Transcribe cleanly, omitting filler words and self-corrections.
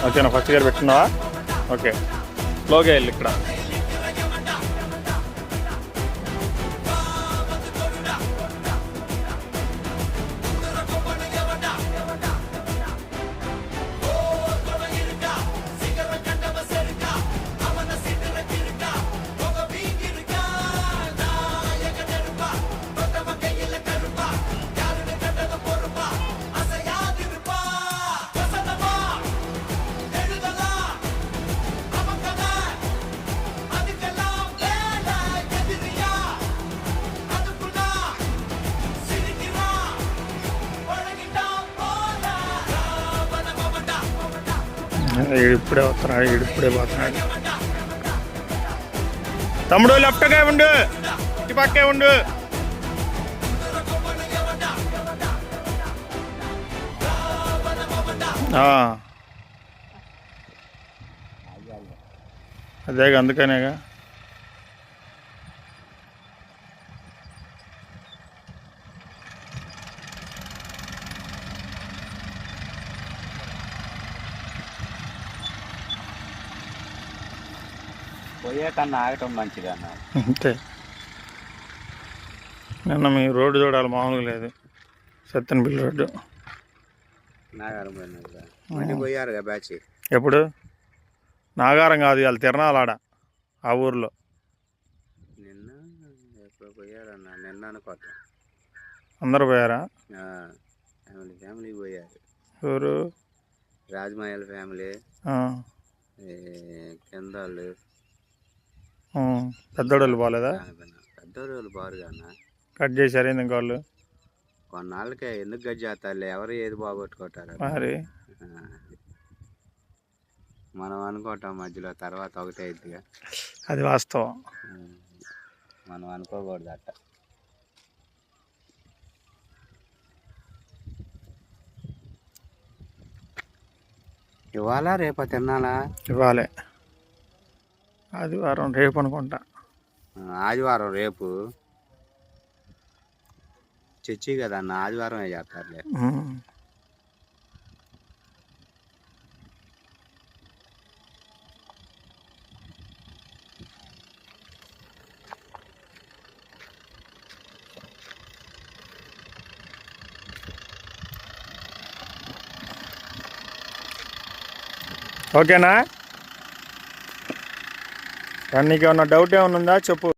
ఓకేనా, first gear పెట్టుకున్నావా? Okay, స్లోగా వెళ్ళి ఇక్కడ. ఇప్పుడే వస్తున్నాడు, ఇప్పుడే పోతున్నాడు. తమ్ముడు లెఫ్ట్గా ఉండు, ఇటు పక్కే ఉండు. అదేగా, అందుకనేగా. పోయే కన్నా ఆగటం మంచిది అన్న. అంతే. నిన్న మీ రోడ్డు చూడాలి, మామూలుగా లేదు. సత్తెనపల్లి రోడ్డు నాగారం పోయారుగా బ్యాచ్. ఎప్పుడు? నాగారం కాదు, వాళ్ళు తిరణాలాడ ఆ ఊర్లో. నిన్న ఎప్పుడు పోయారన్న? నిన్న అనుకోవటం. అందరు పోయారా? ఫ్యామిలీ పోయారు. ఎవరు? రాజమాయల ఫ్యామిలీ, కిందాళ్ళు. పెద్దోళ్ళు పోలేదా? పెద్దోళ్ళు బారుగా అన్న. కట్ చేశారు ఎందుకు వాళ్ళు? కొన్నాళ్ళకే ఎందుకు గడ్డి చేస్తారు, ఎవరు ఏది బాగొట్టుకుంటారు మరి. మనం అనుకోవటం మధ్యలో, తర్వాత ఒకటే అయిద్దిగా. అది వాస్తవం. మనం అనుకోకూడదు అట్ట. ఇవాళ రేపా తిన్నాలా? ఇవ్వాలే, ఆదివారం రేపు అనుకుంటా. ఆదివారం రేపు చర్చి కదా అన్న, ఆదివారమే చేస్తారులే. ఓకేనా? నీకు ఏమన్నా డౌట్ ఏమన్నా ఉందా చెప్పు.